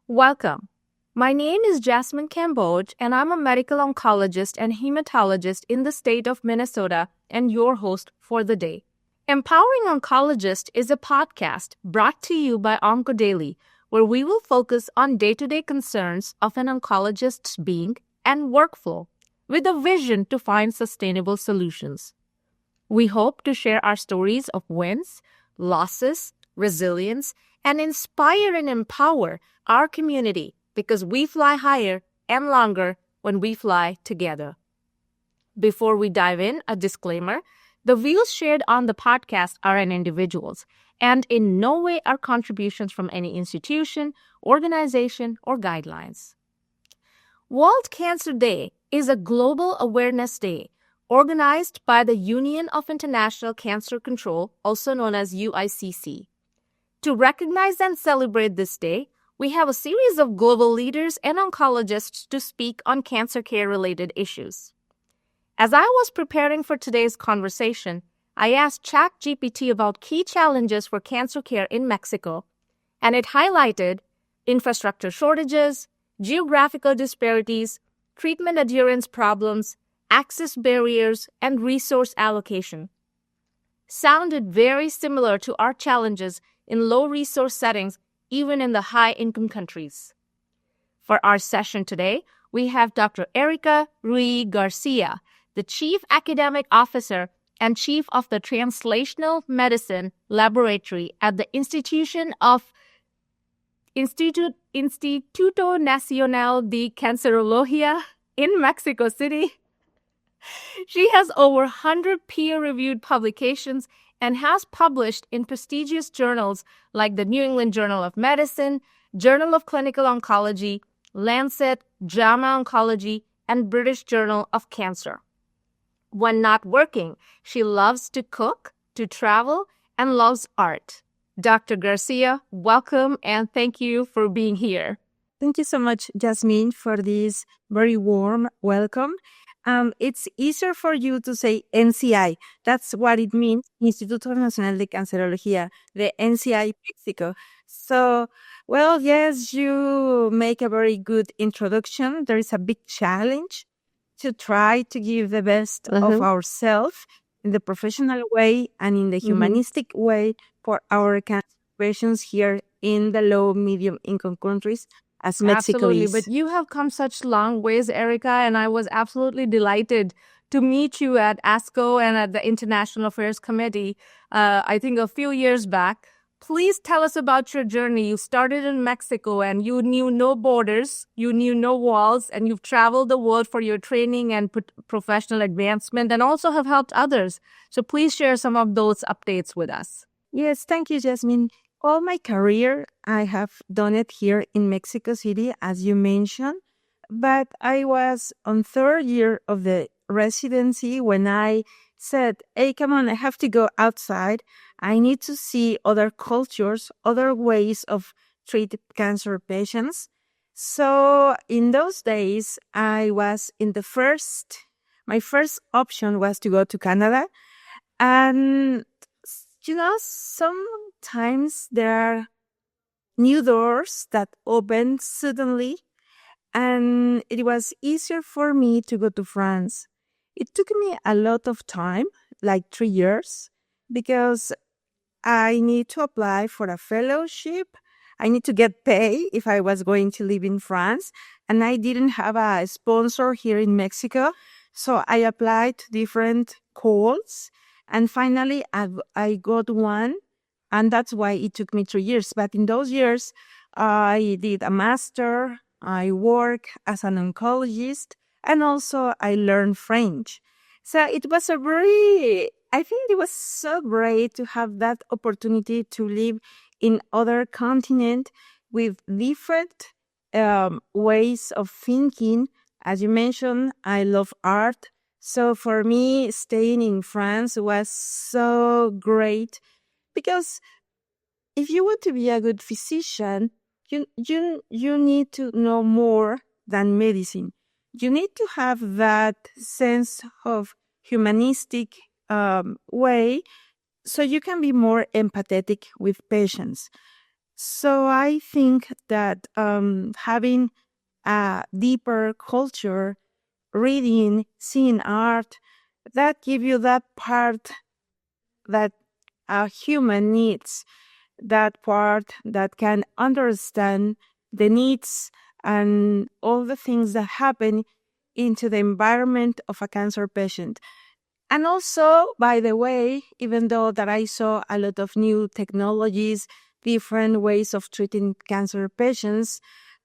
Welcome. My name is Jasmine Kamboj, and I'm a medical oncologist and hematologist in the state of Minnesota and your host for the day. Empowering Oncologists is a podcast brought to you by OncoDaily, where we will focus on day-to-day concerns of an oncologist's being and workflow with a vision to find sustainable solutions. We hope to share our stories of wins, losses, resilience, and inspire and empower our community because we fly higher and longer when we fly together. Before we dive in, a disclaimer: the views shared on the podcast are an individual's and in no way are contributions from any institution, organization, or guidelines. World Cancer Day is a global awareness day organized by the Union of International Cancer Control, also known as UICC. To recognize and celebrate this day, we have a series of global leaders and oncologists to speak on cancer care-related issues. As I was preparing for today's conversation, I asked ChatGPT about key challenges for cancer care in Mexico, and it highlighted infrastructure shortages, geographical disparities, treatment adherence problems, access barriers, and resource allocation. Sounded very similar to our challenges in low-resource settings, even in the high-income countries. For our session today, we have Dr. Erika Ruiz Garcia, the Chief Academic Officer and Chief of the Translational Medicine Laboratory at the Instituto Nacional de Cancerologia in Mexico City. She has over 100 peer-reviewed publications and has published in prestigious journals like the New England Journal of Medicine, Journal of Clinical Oncology, Lancet, JAMA Oncology, and British Journal of Cancer. When not working, she loves to cook, to travel, and loves art. Dr. Garcia, welcome and thank you for being here. Thank you so much, Jasmine, for this very warm welcome. It's easier for you to say NCI. That's what it means, Instituto Nacional de Cancerologia, the NCI Mexico. So, well, yes, you make a very good introduction. There is a big challenge to try to give the best of ourselves in the professional way and in the humanistic way for our cancer patients here in the low, medium income countries as Mexico Absolutely, is. but you have come such long ways, Erika, and I was absolutely delighted to meet you at ASCO and at the International Affairs Committee, I think a few years back. Please tell us about your journey. You started in Mexico and you knew no borders, you knew no walls, and you've traveled the world for your training and professional advancement and also have helped others. So please share some of those updates with us. Yes, thank you, Jasmine. All my career, I have done it here in Mexico City, as you mentioned, but I was on third year of the residency when I said, hey, come on, I have to go outside. I need to see other cultures, other ways of treat cancer patients. So in those days, I was in my first option was to go to Canada. And, sometimes there are new doors that open suddenly, and it was easier for me to go to France. It took me a lot of time, like 3 years, because I need to apply for a fellowship. I need to get paid if I was going to live in France, and I didn't have a sponsor here in Mexico. So I applied to different calls, and finally I got one, and that's why it took me 3 years. But in those years, I did a master, I work as an oncologist, and also I learned French. So it was I think it was so great to have that opportunity to live in other continent with different ways of thinking. As you mentioned, I love art. So for me, staying in France was so great because if you want to be a good physician, you need to know more than medicine. You need to have that sense of humanistic way so you can be more empathetic with patients. So I think that having a deeper culture, reading, seeing art, that give you that part that a human needs, that part that can understand the needs and all the things that happen into the environment of a cancer patient. And also, by the way, even though that I saw a lot of new technologies, different ways of treating cancer patients,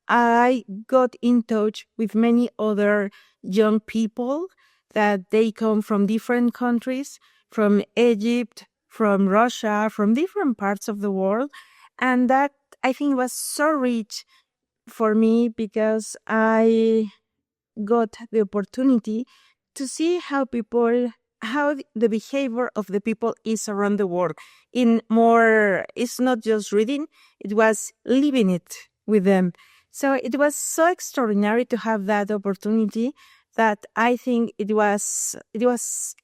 I got in touch with many other young people that they come from different countries, from Egypt, from Russia, from different parts of the world. And that I think was so rich for me because I got the opportunity to see how the behavior of the people is around the world. It's not just reading, it was living it with them. So it was so extraordinary to have that opportunity that I think it was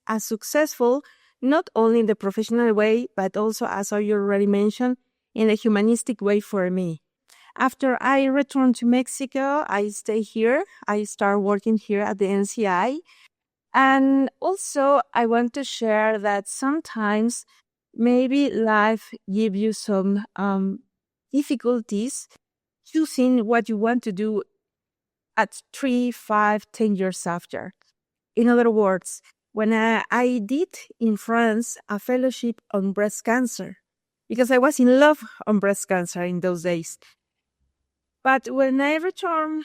as successful, not only in the professional way, but also, as you already mentioned, in a humanistic way for me. After I returned to Mexico, I stay here. I start working here at the NCI. And also, I want to share that sometimes maybe life give you some difficulties choosing what you want to do at 3, 5, 10 years after. In other words, when I did in France a fellowship on breast cancer, because I was in love on breast cancer in those days. But when I returned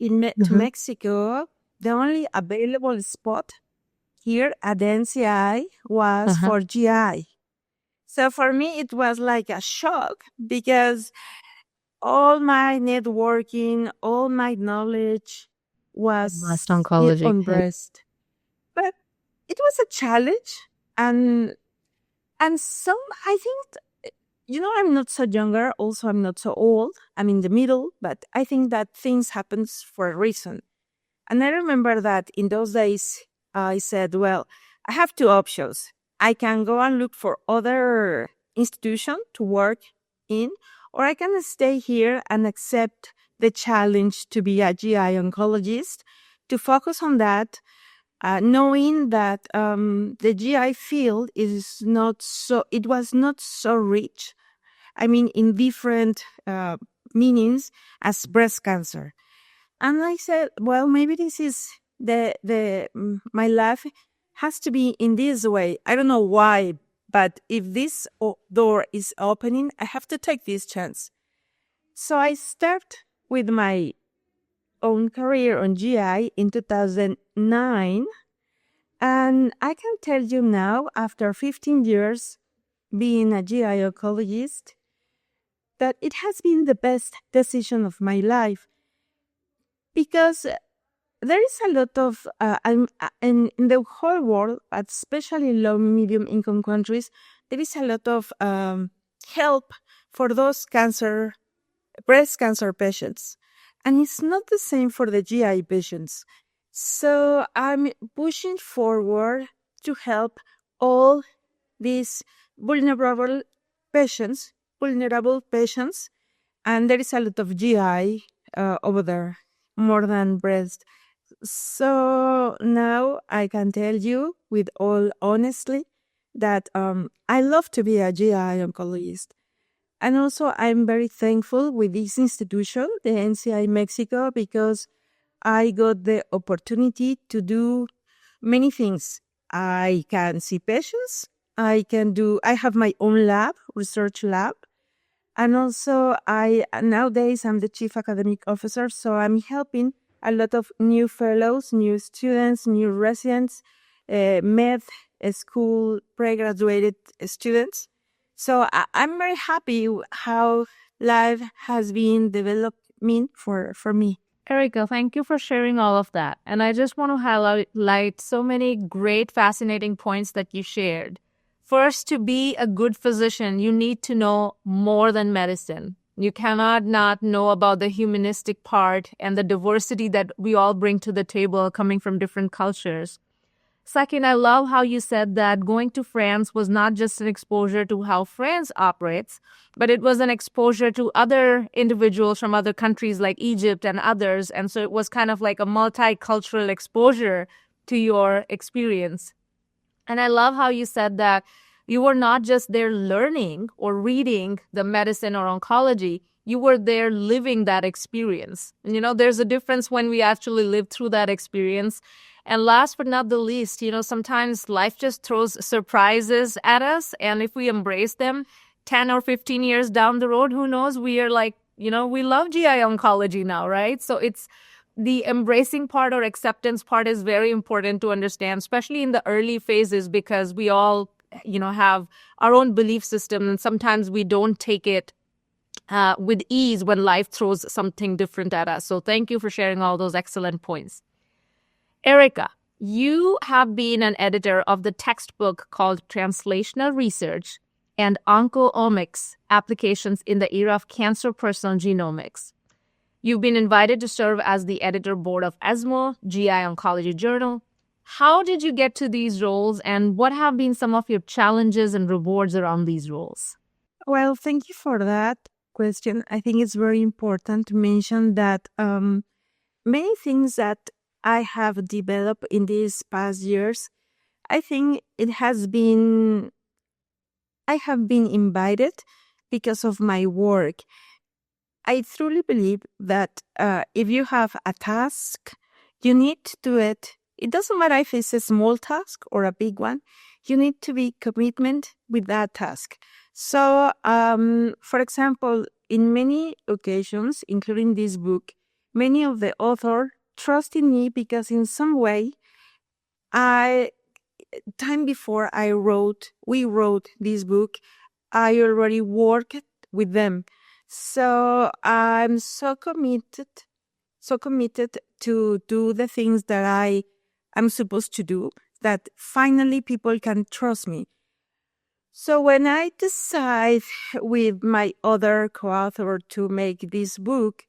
to Mexico, the only available spot here at the NCI was for GI. So for me, it was like a shock because all my networking, all my knowledge was Oncology. on breast. But it was a challenge, and some I think I'm not so younger. Also, I'm not so old. I'm in the middle, but I think that things happens for a reason. And I remember that in those days, I said, well, I have two options. I can go and look for other institution to work in, or I can stay here and accept the challenge to be a GI oncologist, to focus on that, knowing that the GI field it was not so rich. I mean, in different meanings as breast cancer. And I said, well, maybe this is my life has to be in this way. I don't know why, but if this door is opening, I have to take this chance. So I started with my own career on GI in 2009. And I can tell you now, after 15 years being a GI oncologist, that it has been the best decision of my life because there is a lot of, in the whole world, but especially low, medium income countries, there is a lot of help for those breast cancer patients. And it's not the same for the GI patients. So I'm pushing forward to help all these vulnerable patients, and there is a lot of GI over there, more than breast. So now I can tell you with all honesty that I love to be a GI oncologist. And also I'm very thankful with this institution, the NCI Mexico, because I got the opportunity to do many things. I can see patients. I have my own lab, research lab. And also nowadays I'm the chief academic officer, so I'm helping a lot of new fellows, new students, new residents, med school pre-graduated students. So I'm very happy how life has been developing for me. Erika, thank you for sharing all of that. And I just want to highlight so many great, fascinating points that you shared. First, to be a good physician, you need to know more than medicine. You cannot not know about the humanistic part and the diversity that we all bring to the table coming from different cultures. Second, I love how you said that going to France was not just an exposure to how France operates, but it was an exposure to other individuals from other countries like Egypt and others. And so it was kind of like a multicultural exposure to your experience. And I love how you said that you were not just there learning or reading the medicine or oncology, you were there living that experience. And, there's a difference when we actually live through that experience. And last but not the least, sometimes life just throws surprises at us. And if we embrace them 10 or 15 years down the road, who knows? We are like, we love GI oncology now, right? So it's the embracing part or acceptance part is very important to understand, especially in the early phases, because we all, have our own belief system. And sometimes we don't take it with ease when life throws something different at us. So thank you for sharing all those excellent points. Erika, you have been an editor of the textbook called Translational Research and Oncoomics Applications in the Era of Cancer Personal Genomics. You've been invited to serve as the editor board of ESMO, GI Oncology Journal. How did you get to these roles, and what have been some of your challenges and rewards around these roles? Well, thank you for that question. I think it's very important to mention that many things that I have developed in these past years, I think I have been invited because of my work. I truly believe that if you have a task, you need to do it. It doesn't matter if it's a small task or a big one. You need to be commitment with that task. So, for example, in many occasions, including this book, many of the authors trusted me because in some way, time before we wrote this book, I already worked with them. So I'm so committed to do the things that I am supposed to do, that finally people can trust me. So when I decide with my other co-author to make this book,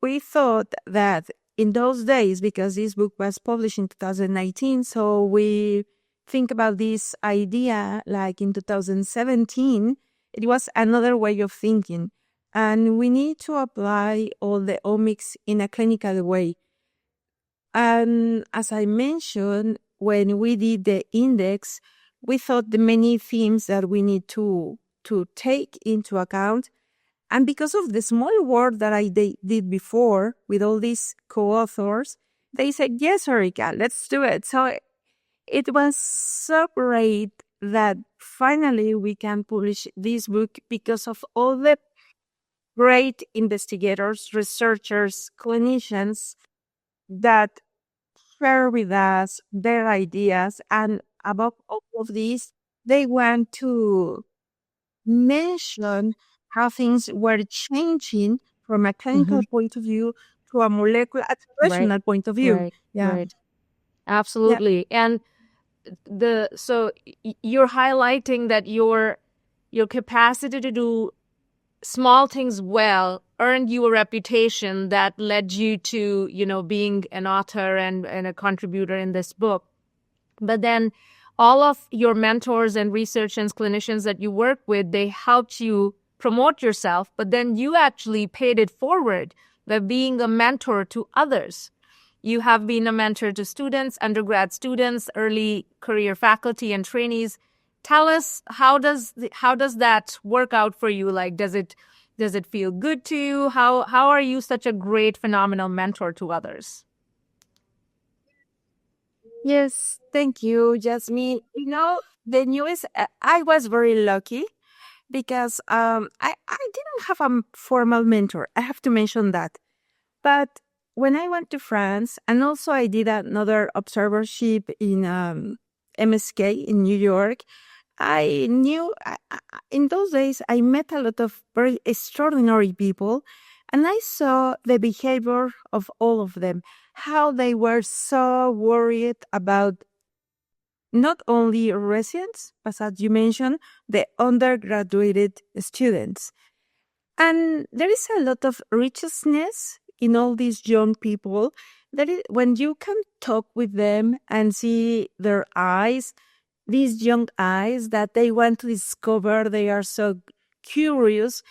we thought that in those days, because this book was published in 2019, so we think about this idea like in 2017, it was another way of thinking. And we need to apply all the omics in a clinical way. And as I mentioned, when we did the index, we thought the many themes that we need to take into account. And because of the small work that I did before with all these co-authors, they said, yes, Erika, let's do it. So it was so great that finally we can publish this book because of all the great investigators, researchers, clinicians that share with us their ideas. And above all of this, they want to mention how things were changing from a clinical point of view to a molecular, a translational point of view. Right. Absolutely. Yeah. And so you're highlighting that your capacity to do small things well earned you a reputation that led you to, being an author and a contributor in this book. But then all of your mentors and researchers, clinicians that you work with, they helped you promote yourself, but then you actually paid it forward by being a mentor to others. You have been a mentor to students, undergrad students, early career faculty and trainees. Tell us, how does that work out for you? Like, does it feel good to you? How are you such a great, phenomenal mentor to others? Yes, thank you, Jasmine. The newest, I was very lucky because I didn't have a formal mentor. I have to mention that. But when I went to France, and also I did another observership in MSK in New York, I knew in those days I met a lot of very extraordinary people, and I saw the behavior of all of them, how they were so worried about not only residents, but as you mentioned, the undergraduate students. And there is a lot of richness in all these young people That is, when you can talk with them and see their eyes, these young eyes that they want to discover, they are so curious,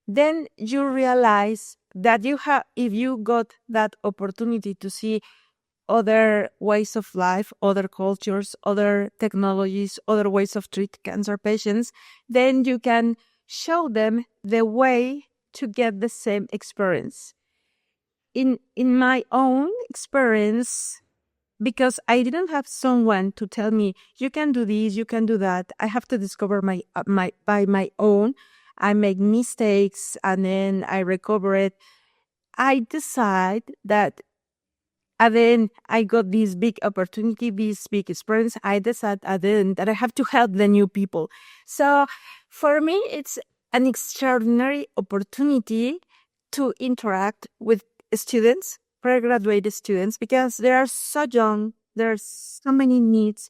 then you realize that if you got that opportunity to see other ways of life, other cultures, other technologies, other ways of treat cancer patients, then you can show them the way to get the same experience. In my own experience, because I didn't have someone to tell me, you can do this, you can do that. I have to discover by my own. I make mistakes and then I recover it. I decide that, and then I got this big opportunity, this big experience. I decided then that I have to help the new people. So for me, it's an extraordinary opportunity to interact with students, pre-graduate students, because they are so young. There's so many needs.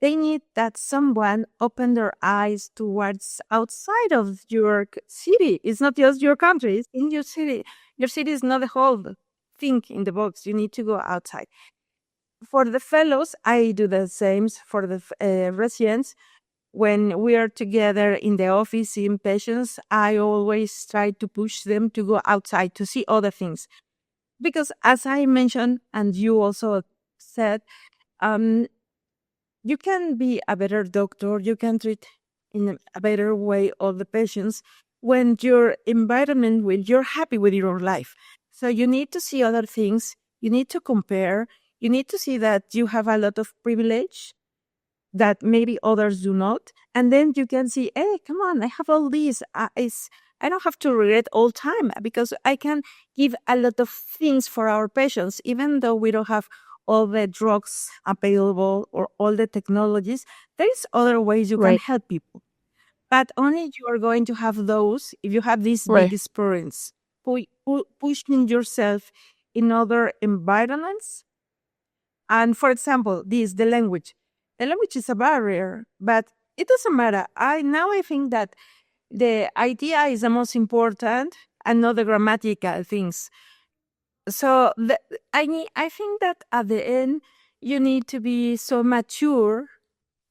They need that someone open their eyes towards outside of your city. It's not just your country, it's in your city. Your city is not the whole thing in the box. You need to go outside. For the fellows, I do the same for the residents. When we are together in the office seeing patients, I always try to push them to go outside to see other things. Because as I mentioned, and you also said, you can be a better doctor, you can treat in a better way all the patients when your environment, when you're happy with your life. So you need to see other things, you need to compare, you need to see that you have a lot of privilege that maybe others do not. And then you can see, hey, come on, I have all these. I don't have to regret all time because I can give a lot of things for our patients, even though we don't have all the drugs available or all the technologies. There is other ways you can Right. help people. But only you are going to have those if you have this big Right. experience. Pushing yourself in other environments. And for example, the language. The language is a barrier, but it doesn't matter. I think that the idea is the most important and not the grammatical things. So I think that at the end, you need to be so mature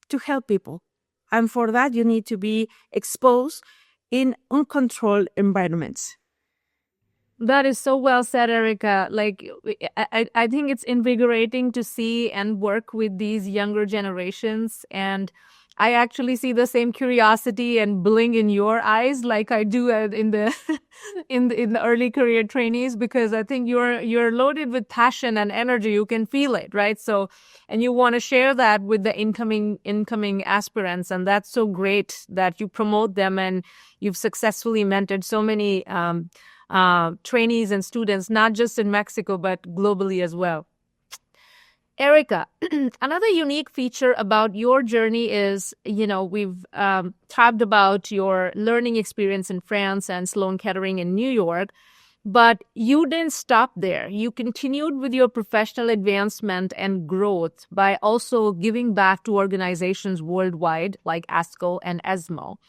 to help people. And for that, you need to be exposed in uncontrolled environments. That is so well said, Erika. Like, I think it's invigorating to see and work with these younger generations. And I actually see the same curiosity and bling in your eyes, like I do in the in the early career trainees, because I think you're loaded with passion and energy. You can feel it, right? So, and you want to share that with the incoming aspirants, and that's so great that you promote them and you've successfully mentored so many trainees and students, not just in Mexico, but globally as well. Erika, another unique feature about your journey is, we've talked about your learning experience in France and Sloan Kettering in New York, but you didn't stop there. You continued with your professional advancement and growth by also giving back to organizations worldwide like ASCO and ESMO.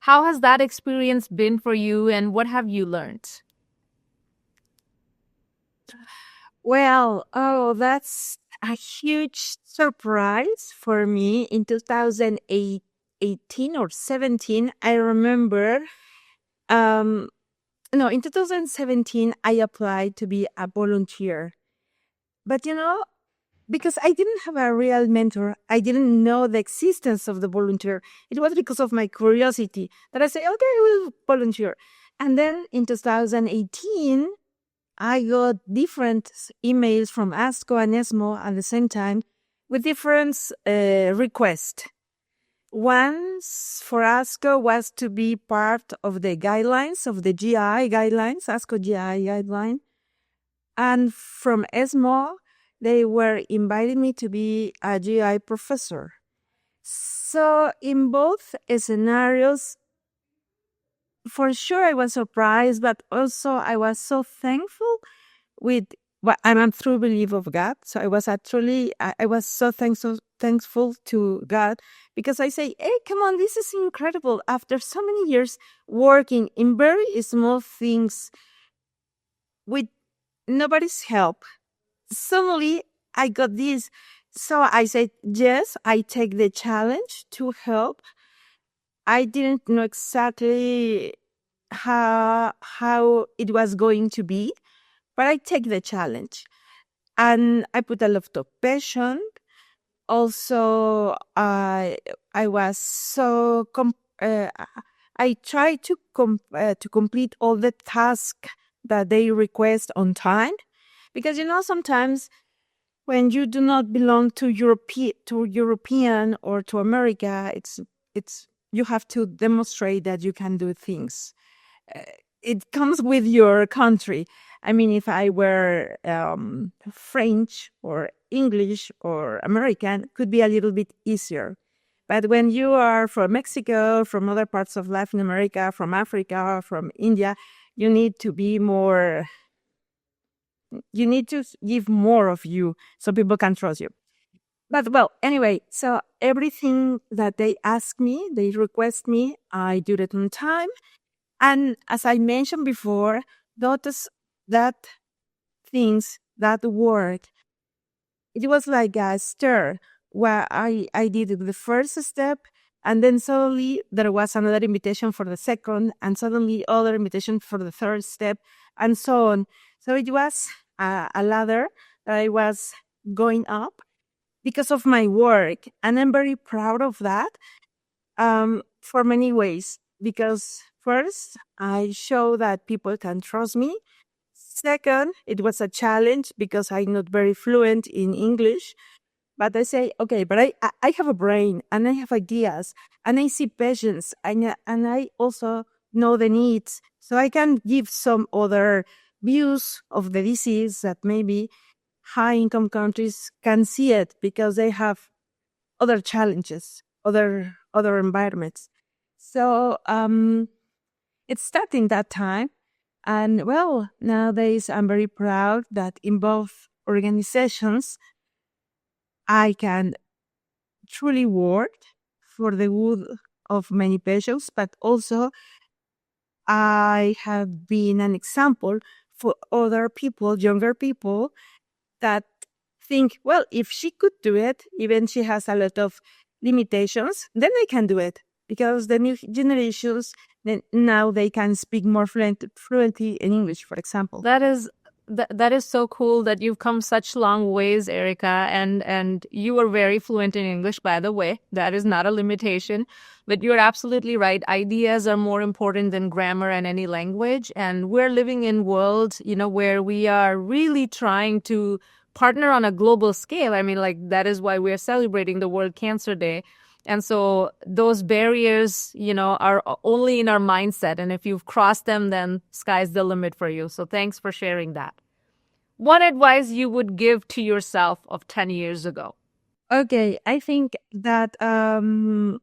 How has that experience been for you, and what have you learned? Well, that's a huge surprise for me. In 2018 or 17, I remember, no, in 2017, I applied to be a volunteer. But because I didn't have a real mentor, I didn't know the existence of the volunteer. It was because of my curiosity that I said, okay, I will volunteer. And then in 2018, I got different emails from ASCO and ESMO at the same time with different requests. One for ASCO was to be part of the guidelines of the GI guidelines, ASCO GI guideline. And from ESMO, they were inviting me to be a GI professor. So in both scenarios, for sure I was surprised, but also I was so thankful with what I'm a true believer of God. So I was so thankful to God because I say, hey, come on, this is incredible. After so many years working in very small things with nobody's help, suddenly I got this. So I said, yes, I take the challenge to help. I didn't know exactly how it was going to be, but I take the challenge. And I put a lot of passion. Also, I was so I tried to complete all the tasks that they request on time, because sometimes when you do not belong to European or to America, it's you have to demonstrate that you can do things. Uh, it comes with your country. I mean, if I were French or English or American, could be a little bit easier. But when you are from Mexico, from other parts of Latin America, from Africa, from India, you need to be more. You need to give more of you so people can trust you. But well, anyway, so everything that they ask me, they request me, I do it on time. And as I mentioned before, that things, that work, it was like a stir where I did the first step, and then suddenly there was another invitation for the second, and suddenly other invitation for the third step, and so on. So it was a ladder that I was going up because of my work, and I'm very proud of that for many ways. Because first, I show that people can trust me. Second, it was a challenge because I'm not very fluent in English. But I say, okay, but I have a brain and I have ideas and I see patients and I also know the needs. So I can give some other views of the disease that maybe high income countries can see it because they have other challenges, other environments. So it's starting that time. And well, nowadays I'm very proud that in both organizations I can truly work for the good of many patients, but also I have been an example for other people, younger people, that think, well, if she could do it, even she has a lot of limitations, then I can do it. Because the new generations, then now they can speak more fluently in English, for example. That is so cool that you've come such long ways, Erika, and you are very fluent in English, by the way. That is not a limitation, but you're absolutely right. Ideas are more important than grammar and any language, and we're living in worlds, where we are really trying to partner on a global scale. I mean, like, that is why we're celebrating the World Cancer Day. And so those barriers, are only in our mindset. And if you've crossed them, then sky's the limit for you. So thanks for sharing that. What advice you would give to yourself of 10 years ago? Okay, I think that the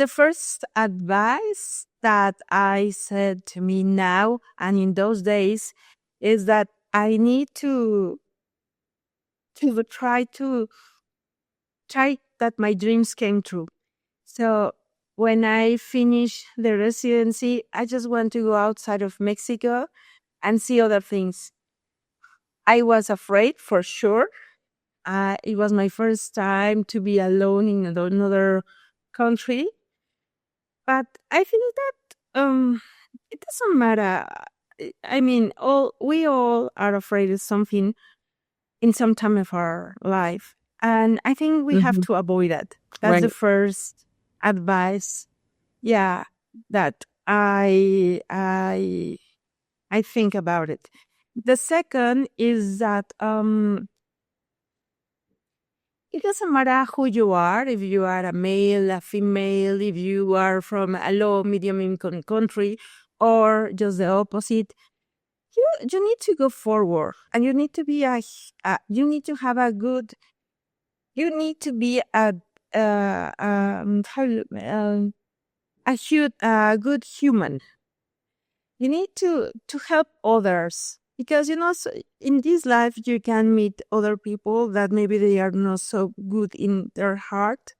first advice that I said to me now and in those days is that I need to try that my dreams came true. So when I finish the residency, I just want to go outside of Mexico and see other things. I was afraid for sure. It was my first time to be alone in another country, but I think that it doesn't matter. I mean, we all are afraid of something in some time of our life, and I think we have to avoid that. That's the first advice. Yeah, that I think about it. The second is that it doesn't matter who you are, if you are a male, a female, if you are from a low, medium income country, or just the opposite. You need to go forward, and you need to be you need to have a good. You need to be a good human. You need to help others because so in this life you can meet other people that maybe they are not so good in their heart,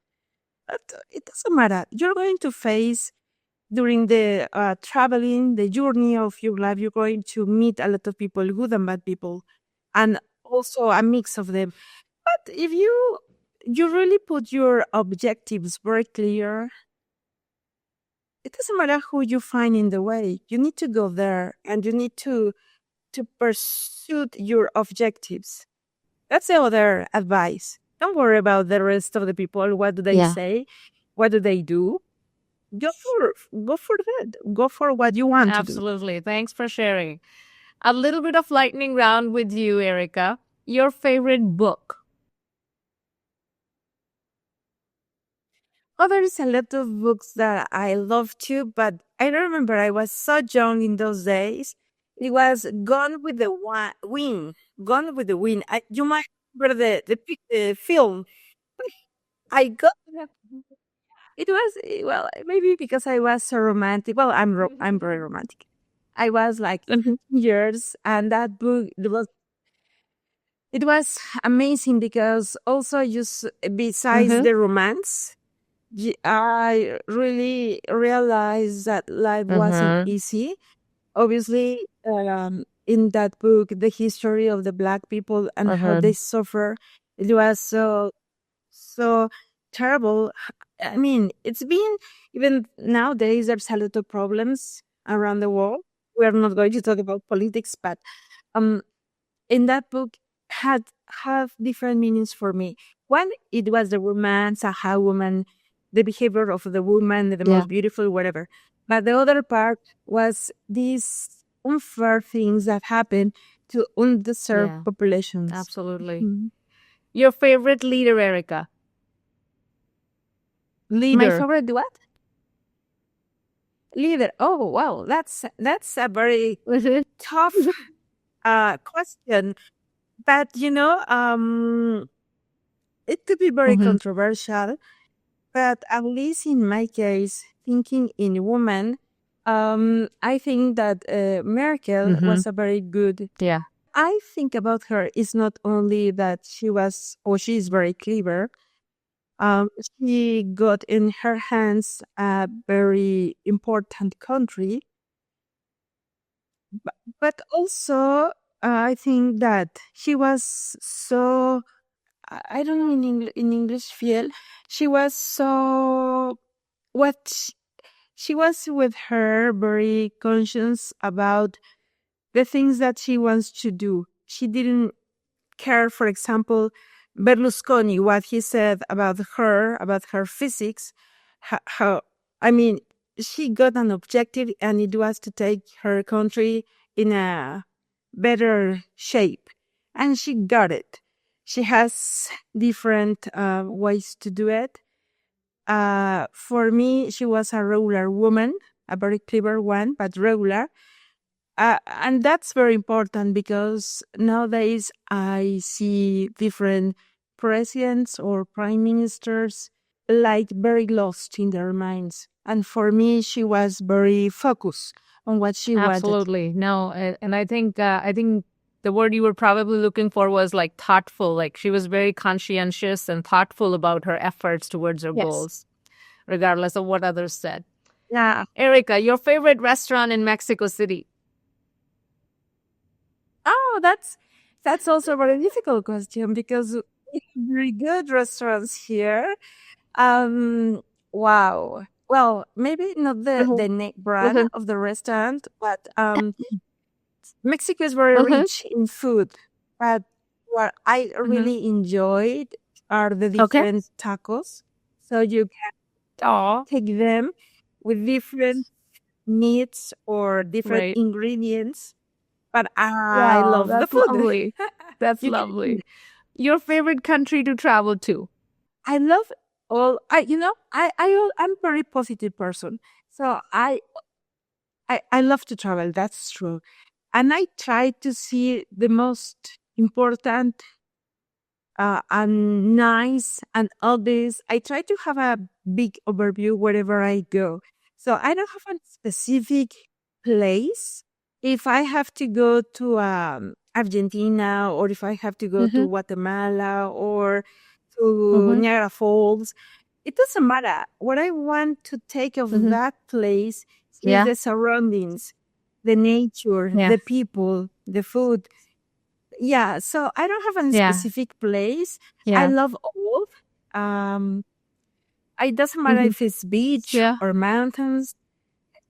but it doesn't matter. You're going to face during the traveling, the journey of your life. You're going to meet a lot of people, good and bad people, and also a mix of them. But if you really put your objectives very clear, it doesn't matter who you find in the way. You need to go there and you need to pursue your objectives. That's the other advice. Don't worry about the rest of the people. What do they say? What do they do? Go for that. Go for what you want to do. Absolutely. Thanks for sharing. A little bit of lightning round with you, Erika. Your favorite book? Oh, there's a lot of books that I love too, but I remember I was so young in those days. It was Gone with the Wind. Gone with the Wind. You might remember the film. I got it was well maybe because I was so romantic. Well, I'm very romantic. I was like 15 years, and that book it was amazing because also besides the romance, I really realized that life wasn't easy. Obviously, in that book, the history of the Black people and how they suffer, it was so terrible. I mean, it's been even nowadays. There's a lot of problems around the world. We are not going to talk about politics, but in that book had have different meanings for me. One, it was the romance, how woman, the behavior of the woman, the most beautiful, whatever. But the other part was these unfair things that happen to underserved populations. Absolutely. Your favorite leader, Erika? My favorite what? Leader. Oh, wow. That's a very tough question. But it could be very controversial. But at least in my case, thinking in woman, I think that Merkel was a very good. Yeah. I think about her is not only that she is very clever. She got in her hands a very important country, but also I think that she was so. I don't know in English feel. She was so what she was with her very conscious about the things that she wants to do. She didn't care, for example, Berlusconi, what he said about her physics, how I mean, she got an objective and it was to take her country in a better shape. And she got it. She has different ways to do it. For me, she was a regular woman, a very clever one, but regular. And that's very important because nowadays I see different presidents or prime ministers like very lost in their minds. And for me, she was very focused on what she wanted. Absolutely. No, and I think the word you were probably looking for was like thoughtful. Like she was very conscientious and thoughtful about her efforts towards her goals, regardless of what others said. Yeah. Erika, your favorite restaurant in Mexico City? Oh, that's also a very difficult question because we have very good restaurants here. Wow. Well, maybe not the brand of the restaurant, but Mexico is very rich in food. But what I really enjoyed are the different tacos. So you can take them with different meats or different ingredients. But I love the food. Lovely. That's lovely. Your favorite country to travel to? I love I'm a very positive person. So I love to travel. That's true. And I try to see the most important and nice and all this. I try to have a big overview wherever I go. So I don't have a specific place. If I have to go to Argentina, or if I have to go to Guatemala or to Niagara Falls, it doesn't matter. What I want to take of that place is the surroundings, the nature, the people, the food. Yeah, so I don't have any Yeah. specific place. I Yeah. love all. It doesn't matter if it's beach Yeah. or mountains.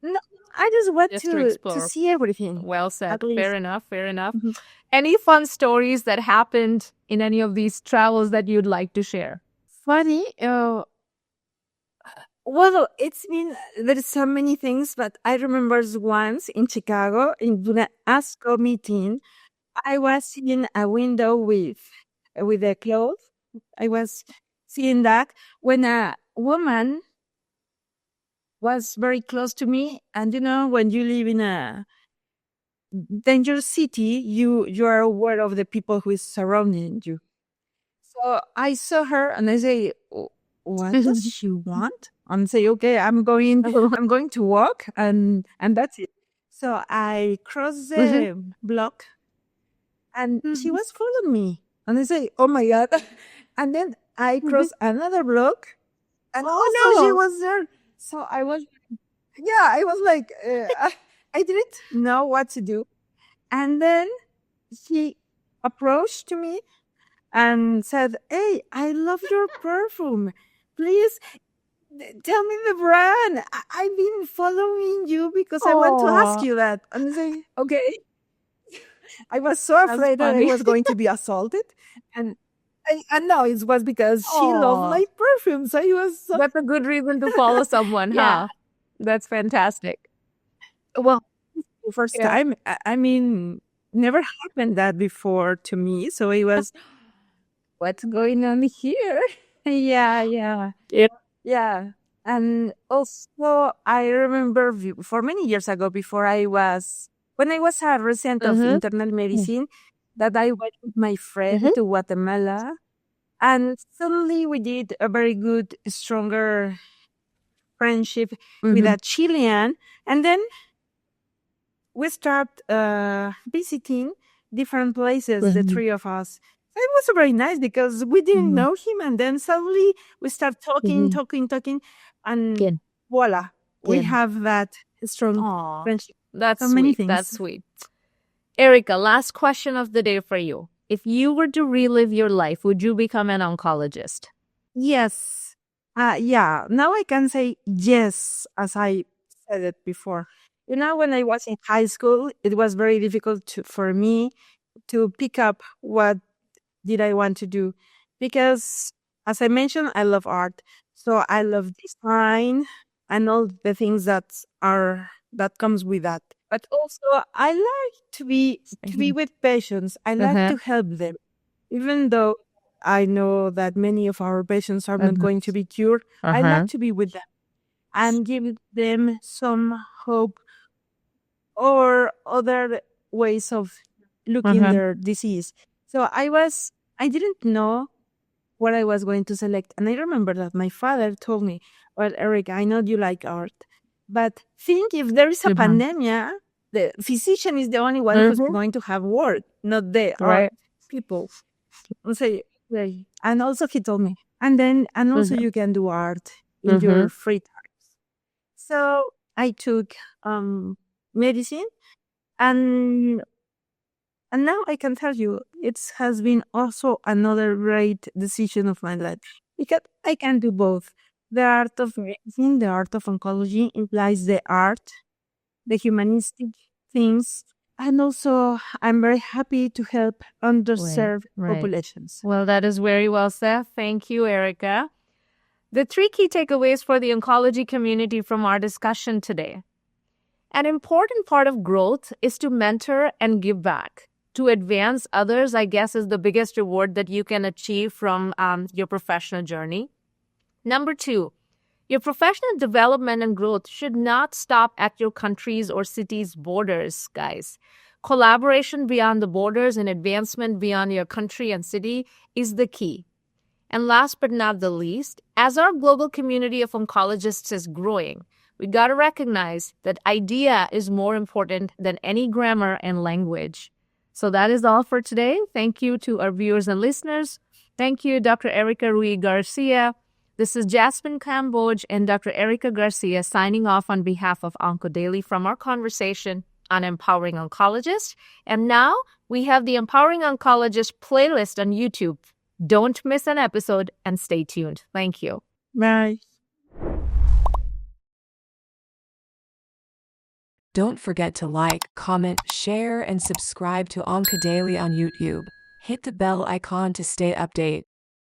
No, I just want Just to to explore. see everything. Well said. At least. Fair enough. Fair enough. Mhm. Any fun stories that happened in any of these travels that you'd like to share? Funny. Well, it's been there is so many things, but I remember once in Chicago in the ASCO meeting, I was in a window with a cloth. I was seeing that when a woman was very close to me, and when you live in a dangerous city, you are aware of the people who is surrounding you. So I saw her and I say, what does she want? And say, okay, I'm going to walk and that's it. So I crossed the block and she was following me. And I say, oh my God. And then I crossed another block and also she was there. So I was like, I didn't know what to do. And then she approached to me and said, hey, I love your perfume. Please tell me the brand. I've been following you because I want to ask you that. And I say, okay. I was so afraid that I was going to be assaulted. And no, it was because she loved my perfume. So it was so... That's a good reason to follow someone, Yeah. huh? That's fantastic. Well, first time, I mean, never happened that before to me. So it was, what's going on here? Yeah. And also, I remember for many years ago, when I was a resident of internal medicine, that I went with my friend to Guatemala. And suddenly we did a very good, stronger friendship with a Chilean. And then we start visiting different places, the three of us. It was very nice because we didn't know him. And then suddenly we start talking. And voila, we have that strong friendship. That's So many sweet. things. That's sweet. Erika, last question of the day for you. If you were to relive your life, would you become an oncologist? Yes. Yeah. Now I can say yes, as I said it before. When I was in high school, it was very difficult for me to pick up what did I want to do. Because, as I mentioned, I love art. So I love design and all the things that comes with that. But also, I like to be with patients. I like to help them. Even though I know that many of our patients are not going to be cured, I like to be with them and give them some hope or other ways of looking their disease. So I didn't know what I was going to select. And I remember that my father told me, well, Erika, I know you like art, but think if there is a pandemic, the physician is the only one who's going to have work, not the art people. And also he told me, and also you can do art in your free time. So I took medicine, and now I can tell you it has been also another great decision of my life because I can do both. The art of medicine, the art of oncology implies the art, the humanistic things, and also I'm very happy to help underserved populations. Well, that is very well said. Thank you, Erika. The 3 key takeaways for the oncology community from our discussion today. An important part of growth is to mentor and give back. To advance others, I guess, is the biggest reward that you can achieve from your professional journey. Number 2, your professional development and growth should not stop at your country's or city's borders, guys. Collaboration beyond the borders and advancement beyond your country and city is the key. And last but not the least, as our global community of oncologists is growing, we got to recognize that idea is more important than any grammar and language. So that is all for today. Thank you to our viewers and listeners. Thank you, Dr. Erika Ruiz Garcia. This is Jasmine Kamboj and Dr. Erika Garcia signing off on behalf of OncoDaily from our conversation. on Empowering Oncologists. And now we have the Empowering Oncologist playlist on YouTube. Don't miss an episode and stay tuned. Thank you. Bye. Don't forget to like, comment, share, and subscribe to OncoDaily on YouTube. Hit the bell icon to stay updated.